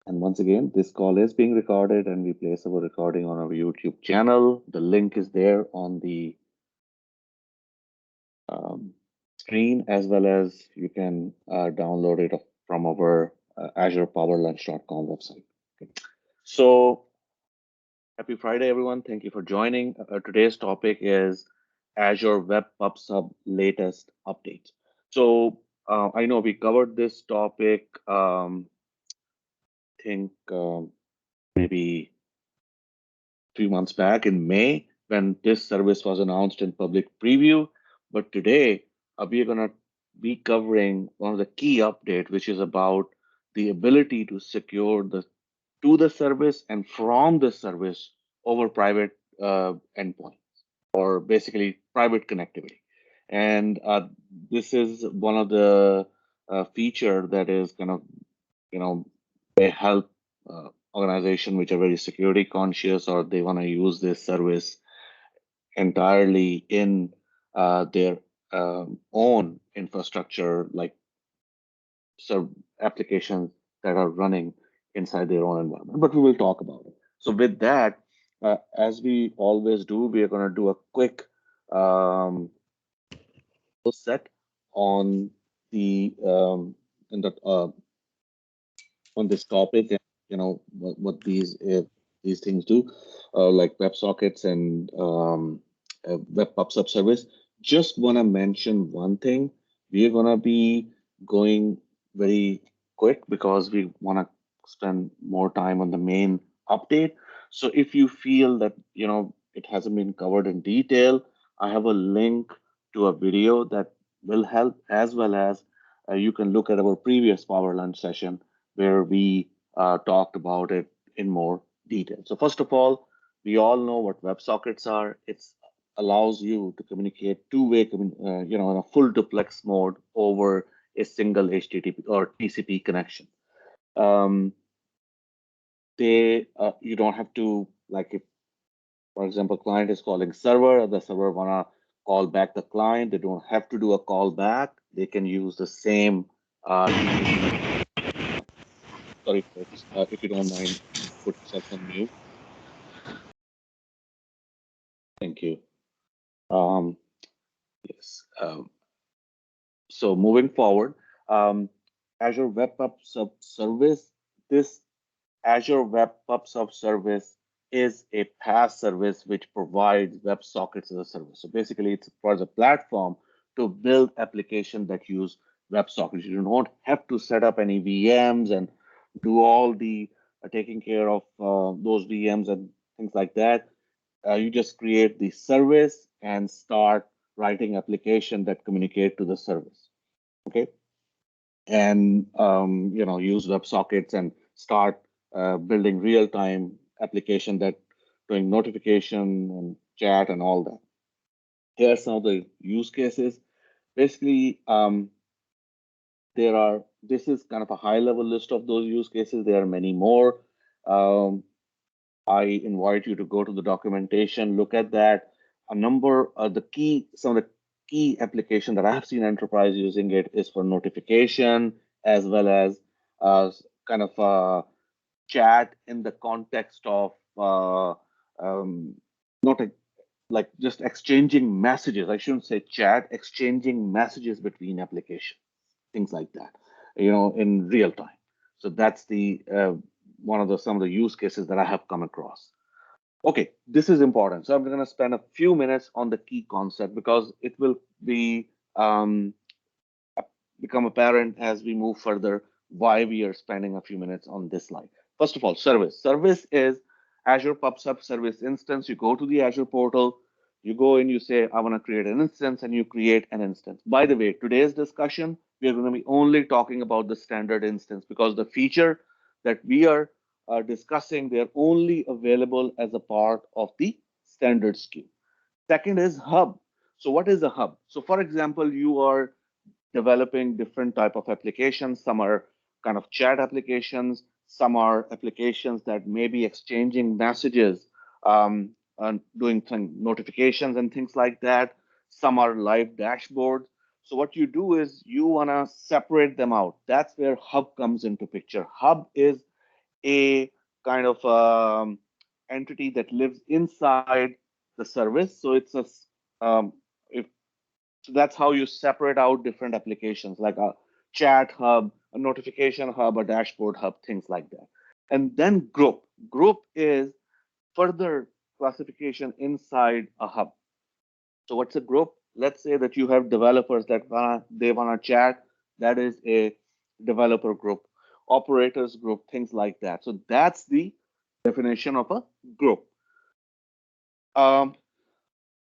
And once again, this call is being recorded and we place our recording on our YouTube channel. The link is there on the um, screen, as well as you can download it from our azurepowerlunch.com website. Okay. So happy Friday, everyone. Thank you for joining. Today's topic is Azure Web PubSub latest updates. So I know we covered this topic, think maybe few months back in May when this service was announced in public preview. But today we are going to be covering one of the key update, which is about the ability to secure the to the service and from the service over private endpoint, or basically private connectivity. And this is one of the feature that is kind of, may help organization which are very security conscious, or they want to use this service entirely in their own infrastructure, like applications that are running inside their own environment. But we will talk about it. So with that, as we always do, we are going to do a quick um, set on the in the on this topic, and what these things do, like WebSockets and Web PubSub service. Just want to mention one thing. We're gonna be going very quick because we want to spend more time on the main update. So if you feel that it hasn't been covered in detail, I have a link to a video that will help, as well as you can look at our previous Power Lunch session where we talked about it in more detail. So first of all, we all know what WebSockets are. It allows you to communicate two-way, in a full duplex mode over a single HTTP or TCP connection. Um, you don't have to, like, if, for example, client is calling server, the server wanna call back the client. They don't have to do a call back. They can use the same TCP. Sorry, folks, if you don't mind, put yourself on mute. Thank you. Um, yes. So moving forward, um, Azure Web PubSub service. This Azure Web PubSub service is a PaaS service which provides WebSockets as a service. So basically, it provides a platform to build applications that use WebSockets. You don't have to set up any VMs and do all the taking care of those VMs and things like that. You just create the service and start writing application that communicate to the service. Okay, and use WebSockets and start building real-time application that doing notification and chat and all that. Here are some of the use cases. Basically, this is kind of a high-level list of those use cases. There are many more. Um, I invite you to go to the documentation, look at that. Some of the key application that I have seen enterprise using it is for notification, as well as kind of chat in the context of not a, like just exchanging messages. I shouldn't say chat, exchanging messages between applications, things like that, in real time. So that's the one of the some of the use cases that I have come across. Okay, this is important. So I'm going to spend a few minutes on the key concept because it will be become apparent as we move further why we are spending a few minutes on this slide. First of all, service. Service is Azure PubSub service instance. You go to the Azure portal, you go in, you say, I want to create an instance, and you create an instance. By the way, today's discussion, we are going to be only talking about the standard instance because the feature that we are discussing, they're only available as a part of the standard SKU. Second is hub. So what is a hub? So for example, you are developing different type of applications. Some are kind of chat applications. Some are applications that may be exchanging messages, and doing notifications and things like that. Some are live dashboards. So what you do is you want to separate them out. That's where hub comes into picture. Hub is a kind of entity that lives inside the service. So it's if so that's how you separate out different applications like a chat hub, a notification hub, a dashboard hub, things like that. And then group. Group is further classification inside a hub. So what's a group? Let's say that you have developers that they wanna chat. That is a developer group, operators group, things like that. So that's the definition of a group. Um,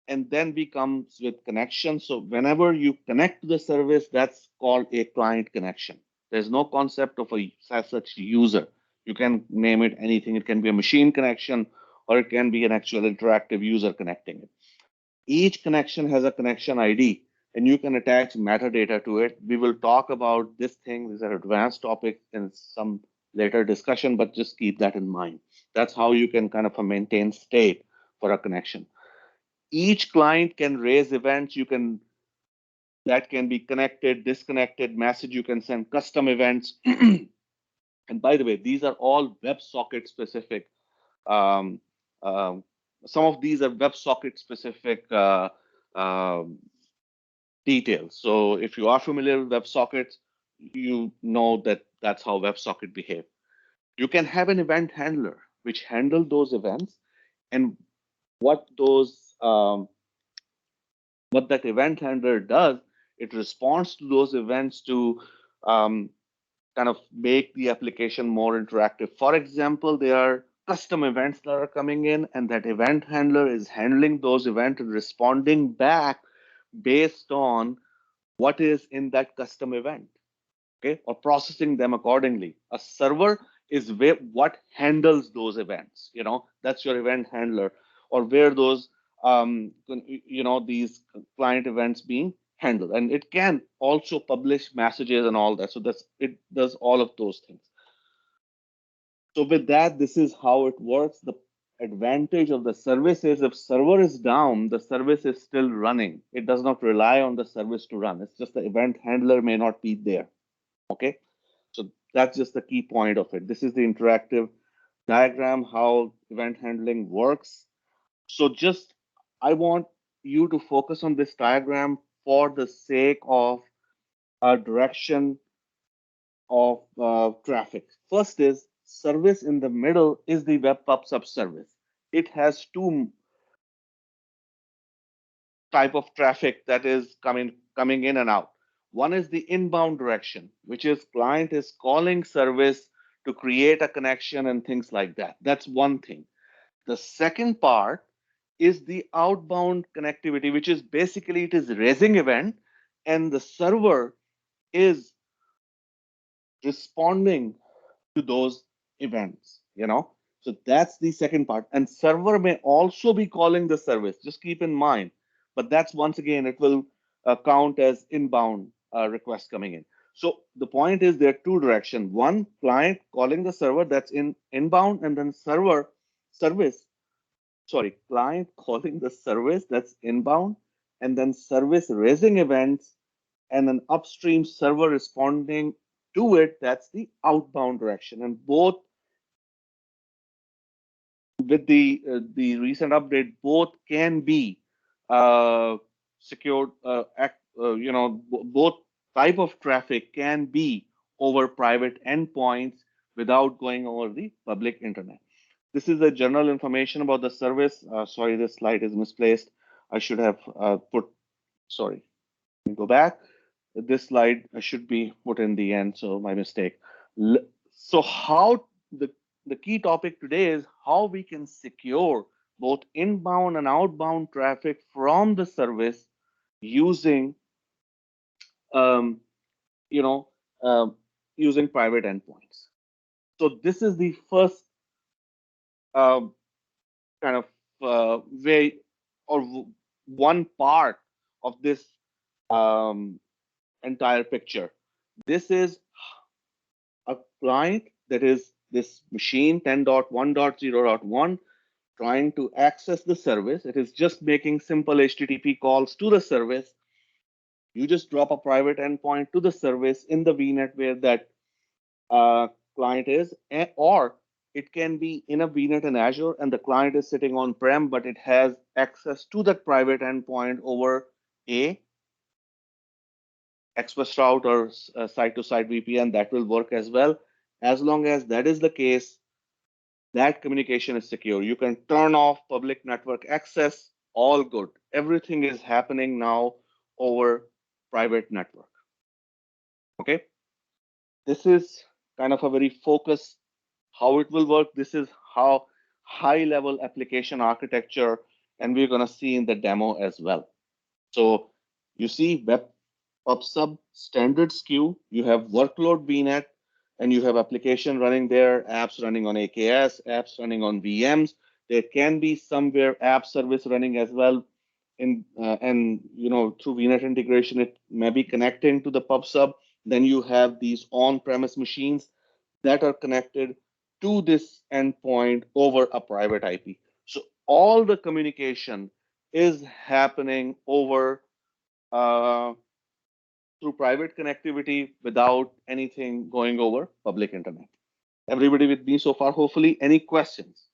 and then we comes with connection. So whenever you connect to the service, that's called a client connection. There's no concept of a as such user. You can name it anything. It can be a machine connection, or it can be an actual interactive user connecting it. Each connection has a connection ID, and you can attach metadata to it. We will talk about this thing. These are advanced topics in some later discussion, but just keep that in mind. That's how you can kind of maintain state for a connection. Each client can raise events. You can that can be connected, disconnected, message. You can send custom events. And by the way, these are all WebSocket specific. Um, um, some of these are WebSocket specific um details. So if you are familiar with WebSockets, you know that that's how WebSocket behave. You can have an event handler which handle those events, and what those what that event handler does, it responds to those events to um, kind of make the application more interactive. For example, there are custom events that are coming in, and that event handler is handling those events and responding back based on what is in that custom event, okay, or processing them accordingly. A server is where what handles those events. That's your event handler, or where those these client events being handled, and it can also publish messages and all that. So that's it does all of those things. So with that, this is how it works. The advantage of the service is if server is down, the service is still running. It does not rely on the service to run. It's just the event handler may not be there. Okay, so that's just the key point of it. This is the interactive diagram how event handling works. So just I want you to focus on this diagram for the sake of a direction of traffic. First is service in the middle is the web PubSub service. It has two type of traffic that is coming in and out. One is the inbound direction, which is client is calling service to create a connection and things like that. That's one thing. The second part is the outbound connectivity, which is basically it is raising event and the server is responding to those events. So that's the second part. And server may also be calling the service, just keep in mind. But that's once again, it will count as inbound requests coming in. So the point is there are two directions. One, client calling the server, that's in inbound, and then service, sorry, client calling the service, that's inbound, and then service raising events, and an upstream server responding to it, that's the outbound direction. And both with the recent update, both can be secured. Both type of traffic can be over private endpoints without going over the public internet. This is the general information about the service. Sorry, this slide is misplaced. I should have put. Sorry, let me go back. This slide should be put in the end, so my mistake. So how the key topic today is how we can secure both inbound and outbound traffic from the service using um, you know um, using private endpoints. So this is the first um, kind of way or one part of this um, entire picture. This is a client that is this machine 10.1.0.1 trying to access the service. It is just making simple HTTP calls to the service. You just drop a private endpoint to the service in the VNet where that client is, or it can be in a VNet in Azure and the client is sitting on-prem, but it has access to that private endpoint over a express route or site-to-site VPN. That will work as well. As long as that is the case, that communication is secure. You can turn off public network access, all good. Everything is happening now over private network. Okay. This is kind of a very focused how it will work. This is how high level application architecture, and we're going to see in the demo as well. So you see web PubSub standard SKU, you have workload VNet, and you have application running there, apps running on AKS, apps running on VMs. There can be somewhere app service running as well. And through VNet integration, it may be connecting to the PubSub. Then you have these on-premise machines that are connected to this endpoint over a private IP. So all the communication is happening over through private connectivity without anything going over public internet. Everybody with me so far, hopefully. Any questions?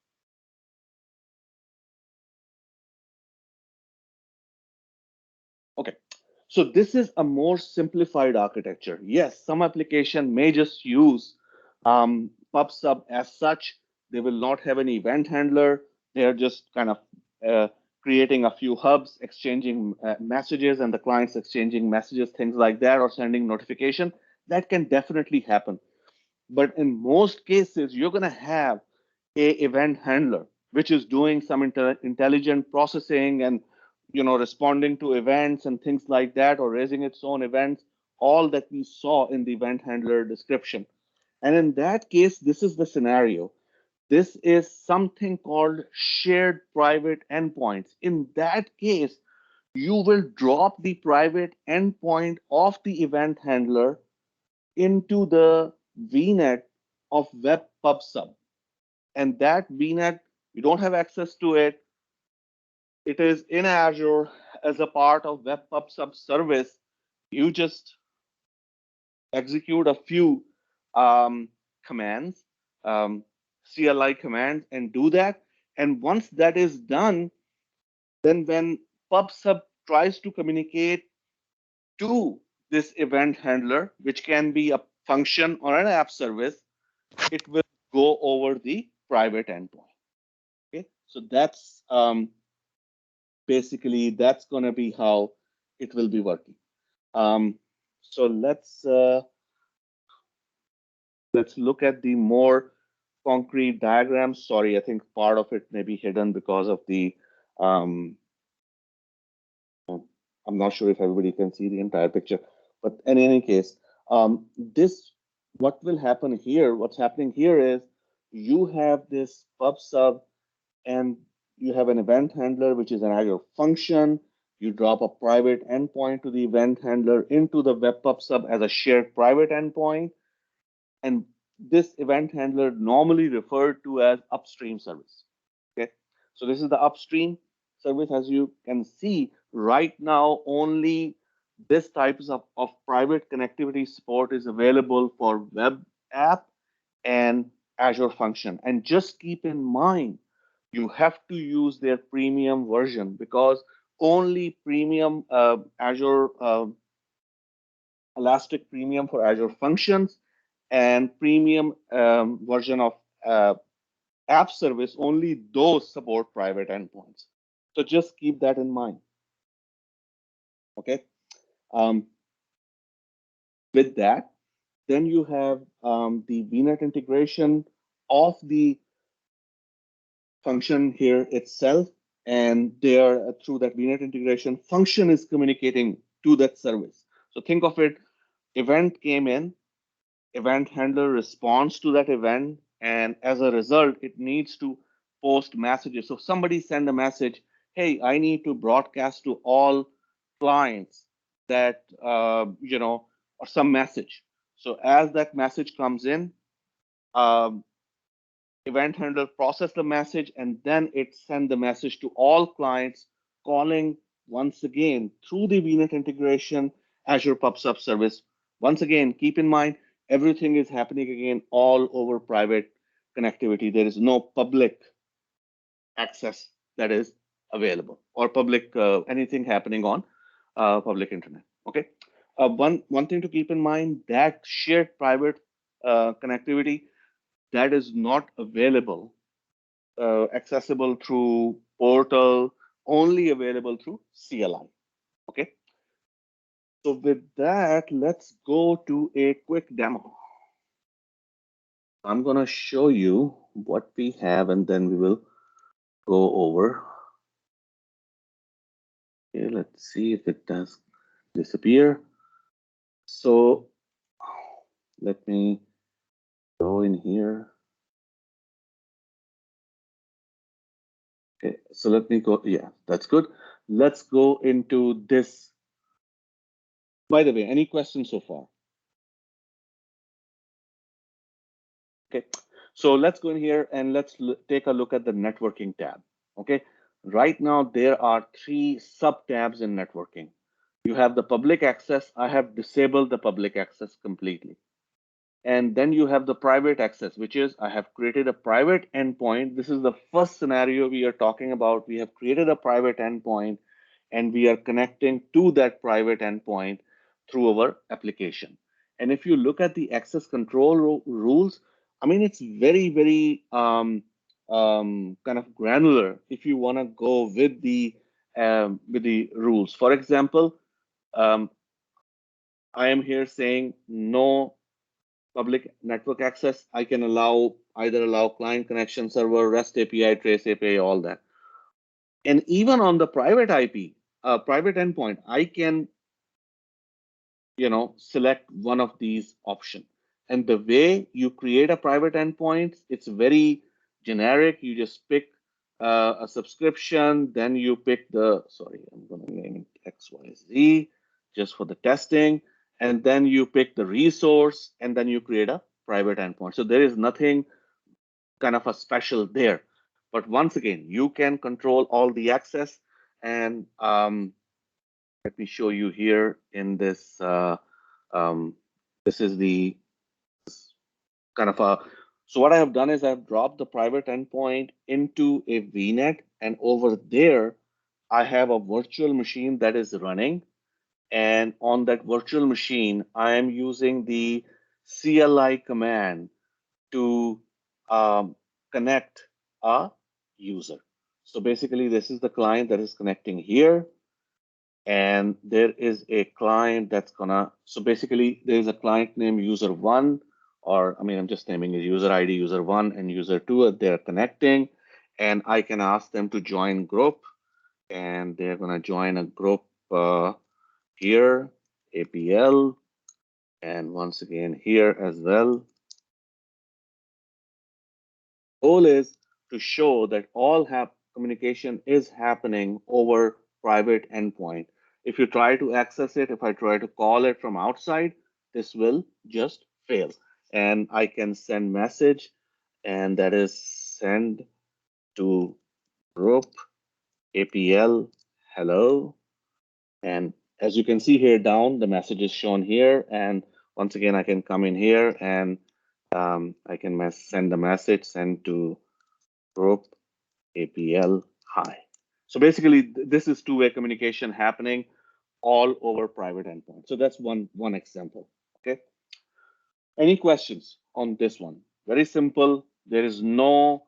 Okay, so this is a more simplified architecture. Yes, some application may just use PubSub as such. They will not have an event handler. They're just kind of uh, creating a few hubs, exchanging messages, and the clients exchanging messages, things like that, or sending notification. That can definitely happen. But in most cases, you're going to have a event handler, which is doing some intelligent processing and responding to events and things like that, or raising its own events, all that we saw in the event handler description. And in that case, this is the scenario. This is something called shared private endpoints. In that case, you will drop the private endpoint of the event handler into the VNet of web PubSub. And that VNet, you don't have access to it. It is in Azure as a part of web PubSub service. You just execute a few commands, um, CLI commands, and do that. And once that is done, then when PubSub tries to communicate to this event handler, which can be a function or an app service, it will go over the private endpoint. Okay, so that's basically that's going to be how it will be working. So let's look at the more concrete diagrams. Sorry, I think part of it may be hidden because of the um, I'm not sure if everybody can see the entire picture, but in any case, this what will happen here, what's happening here is you have this PubSub and you have an event handler, which is an Azure function. You drop a private endpoint to the event handler into the web PubSub as a shared private endpoint. And this event handler normally referred to as upstream service. Okay, so this is the upstream service. As you can see right now, only this types of private connectivity support is available for web app and Azure function. And just keep in mind, you have to use their premium version because only premium Azure Elastic Premium for Azure functions and premium version of app service, only those support private endpoints. So just keep that in mind. Okay. Um, with that, then you have the VNet integration of the function here itself, and there through that VNet integration, function is communicating to that service. So think of it: event came in, event handler responds to that event, and as a result, it needs to post messages. So somebody send a message, hey, I need to broadcast to all clients that, or some message. So as that message comes in, um, event handler process the message, and then it send the message to all clients, calling once again through the VNet integration Azure PubSub service. Once again, keep in mind, everything is happening again all over private connectivity. There is no public access that is available or public anything happening on public internet. Okay. One thing to keep in mind, that shared private connectivity, that is not available accessible through portal, only available through CLI. Okay. So with that, let's go to a quick demo. I'm going to show you what we have, and then we will go over. Okay, let's see if it does disappear. So let me go in here. Okay, so let me go. Yeah, that's good. Let's go into this. By the way, any questions so far? Okay, so let's go in here and let's take a look at the networking tab. Okay, right now there are 3 sub tabs in networking. You have the public access. I have disabled the public access completely. And then you have the private access, which is I have created a private endpoint. This is the first scenario we are talking about. We have created a private endpoint and we are connecting to that private endpoint through our application. And if you look at the access control rules, I mean, it's very, very kind of granular if you want to go with the rules. For example, um, I am here saying no public network access. I can either allow client connection, server, REST API, trace API, all that. And even on the private IP, private endpoint, I can, select one of these options. And the way you create a private endpoint, it's very generic. You just pick a subscription, then you pick I'm going to name it XYZ just for the testing. And then you pick the resource and then you create a private endpoint. So there is nothing kind of a special there. But once again, you can control all the access. And let me show you here in this. This is the kind of a. So what I have done is I've dropped the private endpoint into a VNet, and over there, I have a virtual machine that is running. And on that virtual machine, I am using the CLI command to connect a user. So basically, this is the client that is connecting here. And there is a client that's so basically there is a client named user1, or I mean, I'm just naming it user ID user1 and user2. They're connecting, and I can ask them to join group, and they're going to join a group here, APL, and once again here as well. Goal is to show that all communication is happening over private endpoint. If you try to access it, if I try to call it from outside, this will just fail. And I can send message, and that is send to group APL hello. And as you can see here down, the message is shown here. And once again, I can come in here and I can send the message, send to group APL hi. So basically, this is two-way communication happening all over private endpoint. So that's one example. Okay. Any questions on this one? Very simple. There is no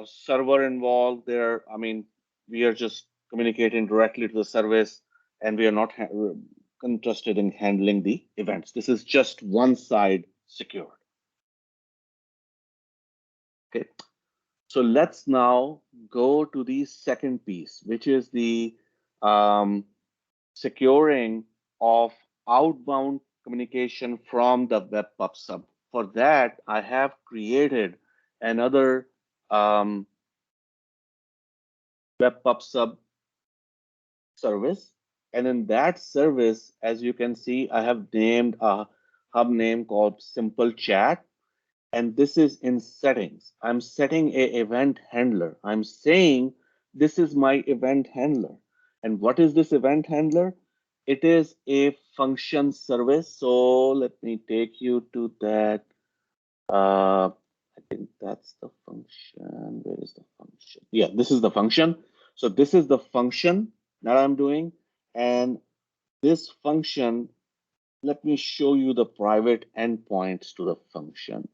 server involved there. I mean, we are just communicating directly to the service, and we are not interested in handling the events. This is just one side secured. Okay. So let's now go to the second piece, which is the securing of outbound communication from the web PubSub. For that, I have created another web PubSub service. And in that service, as you can see, I have named a hub name called Simple Chat. And this is in settings. I'm setting a event handler. I'm saying this is my event handler. And what is this event handler? it is a function service. So let me take you to that. I think that's the function. Where is the function? Yeah, this is the function. So this is the function that I'm doing. And this function, let me show you the private endpoints to the function.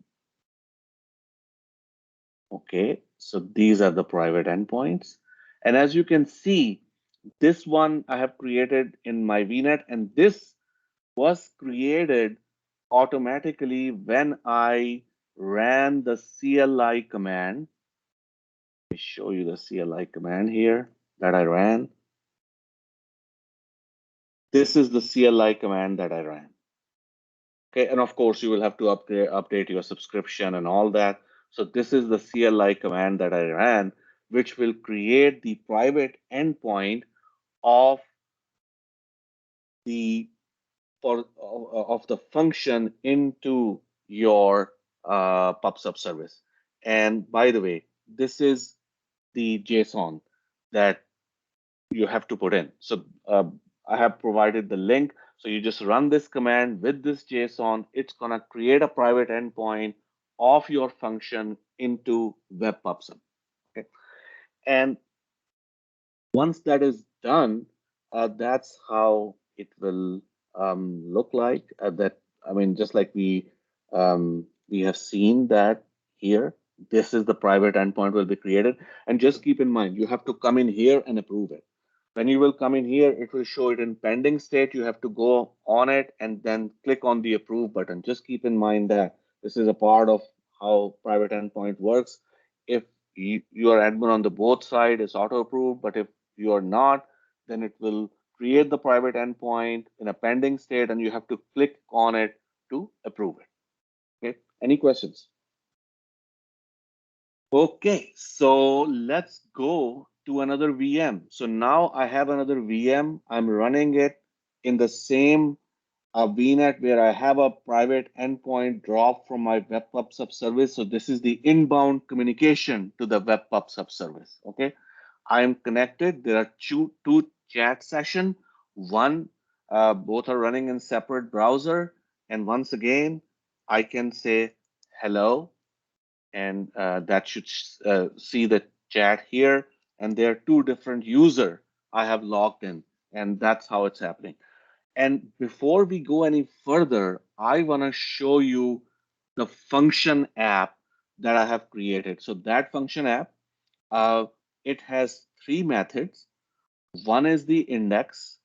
Okay, so these are the private endpoints. And as you can see, this one I have created in my VNet, and this was created automatically when I ran the CLI command. Let me show you the CLI command here that I ran. This is the CLI command that I ran. Okay, and of course you will have to update your subscription and all that. So this is the CLI command that I ran, which will create the private endpoint of the of the function into your PubSub service. And by the way, this is the JSON that you have to put in. So I have provided the link. So you just run this command with this JSON. It's going to create a private endpoint of your function into web PubSub. Okay. And once that is done, that's how it will look like. That I mean, just like we have seen that here. This is the private endpoint will be created, and just keep in mind you have to come in here and approve it. When you will come in here, it will show it in pending state. You have to go on it and then click on the approve button. Just keep in mind that this is a part of how private endpoint works. If you are admin on the both side, it's auto approved, but if you are not, then it will create the private endpoint in a pending state and you have to click on it to approve it. Okay, any questions? Okay, so let's go to another VM. So now I have another VM. I'm running it in the same VNet where I have a private endpoint drop from my web PubSub service. So this is the inbound communication to the web PubSub service. Okay, I am connected. There are two chat session. One, both are running in separate browser. And once again, I can say hello and that should see the chat here. And there are two different user I have logged in, and that's how it's happening. And before we go any further, I want to show you the function app that I have created. So that function app, uh, it has three methods. One is the index.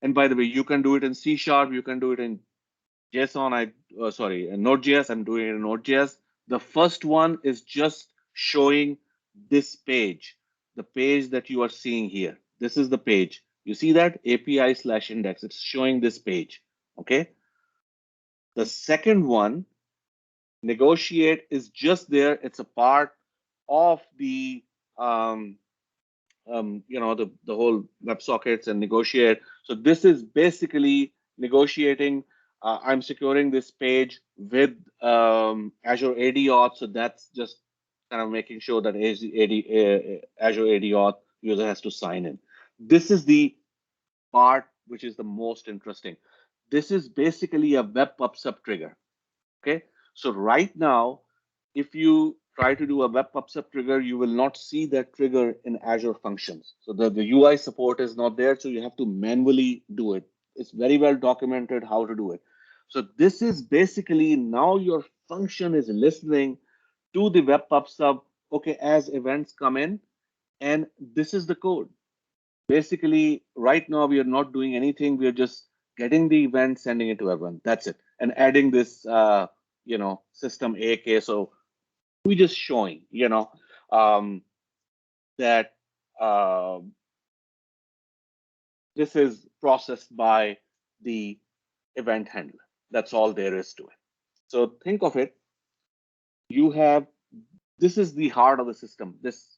And by the way, you can do it in C#, you can do it in JSON, sorry, Node.js, I'm doing it in Node.js. The first one is just showing this page, the page that you are seeing here. This is the page. You see that API/index, it's showing this page, okay? The second one, negotiate, is just there. It's a part of the the whole WebSockets and negotiate. So this is basically negotiating. I'm securing this page with Azure AD Auth. So that's just kind of making sure that Azure AD Auth user has to sign in. This is the part which is the most interesting. This is basically a web PubSub trigger. Okay, so right now, if you try to do a web PubSub trigger, you will not see that trigger in Azure Functions. So the UI support is not there, so you have to manually do it. It's very well documented how to do it. So this is basically now your function is listening to the web PubSub, okay, as events come in, and this is the code. Basically, right now we are not doing anything. We are just getting the event, sending it to everyone. That's it, and adding this, system AK. So we just showing, um, that uh, this is processed by the event handler. That's all there is to it. So think of it. You have this is the heart of the system. This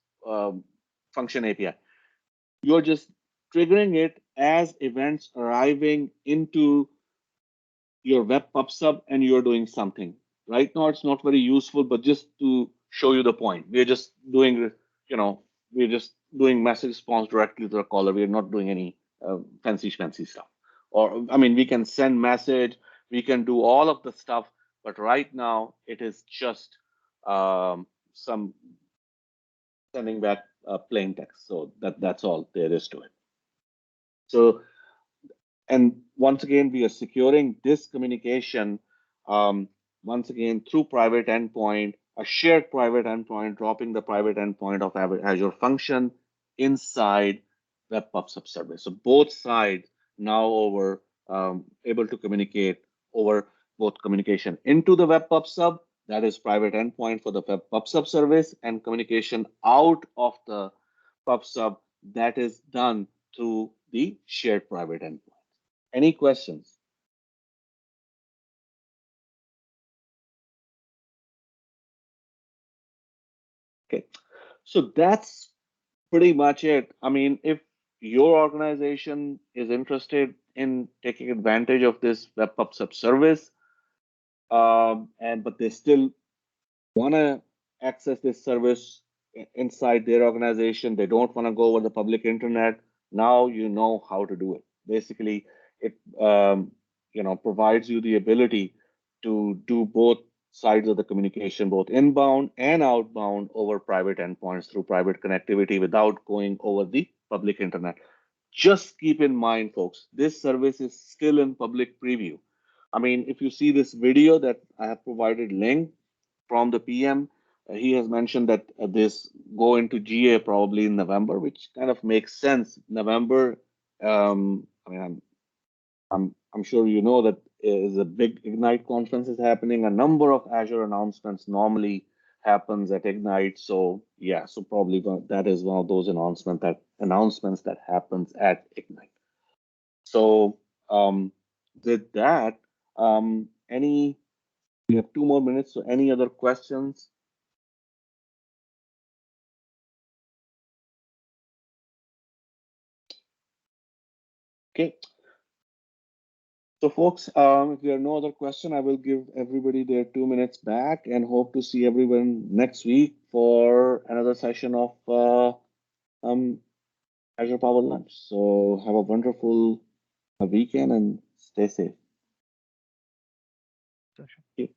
function API. You're just triggering it as events arriving into your web PubSub and you're doing something. Right now, it's not very useful, but just to show you the point, we're just doing, we're just doing message response directly to the caller. We're not doing any fancy stuff. or I mean, we can send message, we can do all of the stuff, but right now it is just some sending back plain text. So that's all there is to it. So, and once again, we are securing this communication um, once again through private endpoint, a shared private endpoint, dropping the private endpoint of Azure function inside Web PubSub service. So both sides now over able to communicate over both communication into the Web PubSub, that is private endpoint for the Web PubSub service, and communication out of the PubSub that is done through the shared private endpoint. Any questions? Okay, so that's pretty much it. I mean, if your organization is interested in taking advantage of this Web PubSub service, and but they still want to access this service inside their organization, they don't want to go over the public internet. Now you know how to do it. Basically, it provides you the ability to do both sides of the communication, both inbound and outbound over private endpoints through private connectivity without going over the public internet. Just keep in mind, folks, this service is still in public preview. I mean, if you see this video that I have provided link from the PM, he has mentioned that this go into GA probably in November, which kind of makes sense. November, I mean, I'm sure you know that is a big Ignite conference is happening. A number of Azure announcements normally happens at Ignite. So yeah, so probably that is one of those announcements that happens at Ignite. So with that, any we have 2 more minutes. So any other questions? Okay. So, folks, if there are no other question, I will give everybody their 2 minutes back and hope to see everyone next week for another session of um, Azure Power Lunch. So, have a wonderful weekend and stay safe. Sure. Okay.